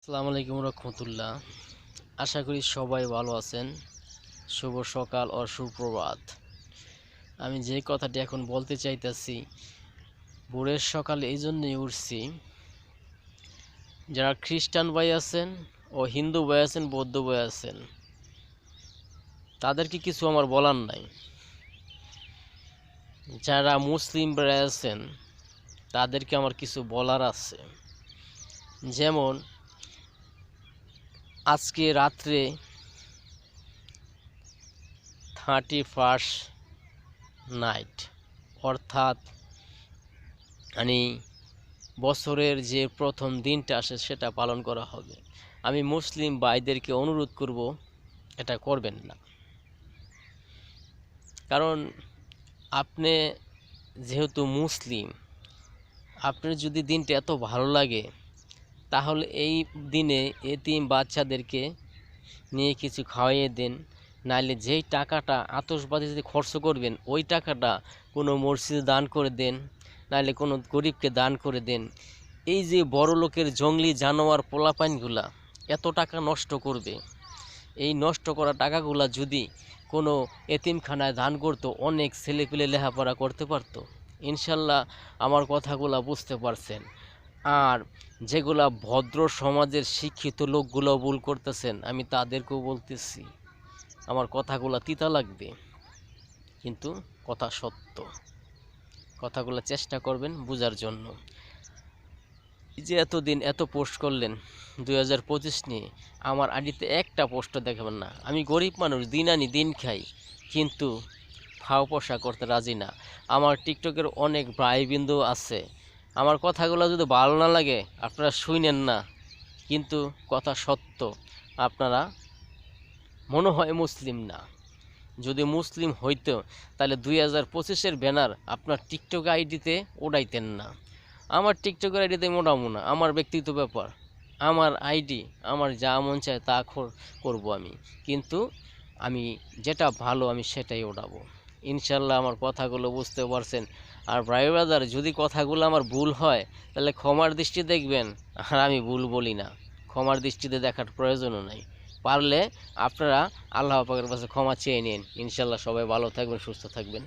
আসসালামু আলাইকুম রহমতুল্লাহ। আশা করি সবাই ভালো আছেন। শুভ সকাল ও সুপ্রভাত। আমি যে কথাটি এখন বলতে চাইতেছি, ভোরের সকালে এই জন্যই উঠছি, যারা খ্রিস্টান ভাই আছেন ও হিন্দু ভাই আছেন, বৌদ্ধ ভাই আছেন, তাদেরকে কিছু আমার বলার নাই। যারা মুসলিম ভাই আছেন তাদেরকে আমার কিছু বলার আছে। যেমন আজকে রাত্রে 31st নাইট, অর্থাৎ বছরের যে প্রথম দিনটা আসে সেটা পালন করা হবে। আমি মুসলিম ভাইদেরকে অনুরোধ করব, এটা করবেন না। কারণ আপনি যেহেতু মুসলিম, আপনার যদি দিনটা এত ভালো লাগে, তাহলে এই দিনে এতিম বাচ্চাদেরকে নিয়ে কিছু খাওয়াইয়ে দেন। নাইলে যেই টাকাটা আতশবাজিতে খরচ করবেন, ওই টাকাটা কোনো মসজিদে দান করে দেন, নাইলে কোনো গরিবকে দান করে দেন। এই যে বড় লোকের জঙ্গলি জানোয়ার পোলাপাইনগুলা এত টাকা নষ্ট করবে, এই নষ্ট করা টাকাগুলা যদি কোনো এতিমখানায় দান করতো, অনেক ছেলেপিলে লেখাপড়া করতে পারতো। ইনশাল্লাহ আমার কথাগুলা বুঝতে পারছেন। আর যেগুলা ভদ্র সমাজের শিক্ষিত লোকগুলো ভুল করতেছেন, আমি তাদেরকেও বলতেছি, আমার কথাগুলা তিতা লাগবে, কিন্তু কথা সত্য। কথাগুলো চেষ্টা করবেন বোঝার জন্য। এই যে এতদিন এত পোস্ট করলেন 2025 নিয়ে, আমার আইডিতে একটা পোস্ট দেখাবেন না। আমি গরিব মানুষ, দিন আনি দিন খাই, কিন্তু ফাও পয়সা করতে রাজি না। আমার টিকটকের অনেক ভাইবৃন্দ আছে, আমার কথাগুলো যদি ভালো না লাগে আপনারা শুনেন না, কিন্তু কথা সত্য। আপনারা মনে হয় মুসলিম না। যদি মুসলিম হইতো তাহলে 2025-এর ব্যানার আপনার টিকটক আইডিতে ওড়াইতেন না। আমার টিকটকের আইডিতে মোটামো না, আমার ব্যক্তিগত ব্যাপার, আমার আইডি, আমার যা মন চায় তা করব আমি, কিন্তু আমি যেটা ভালো আমি সেটাই ওড়াবো। ইনশাল্লাহ আমার কথাগুলো বুঝতে পারছেন। আর ভাই ব্রাদার, যদি কথাগুলো আমার ভুল হয় তাহলে ক্ষমার দৃষ্টি দেখবেন। আর আমি ভুল বলি না, ক্ষমার দৃষ্টিতে দেখার প্রয়োজনও নাই। পারলে আপনারা আল্লাহ পাকের কাছে ক্ষমা চেয়ে নিন। ইনশাল্লাহ সবাই ভালো থাকবেন, সুস্থ থাকবেন।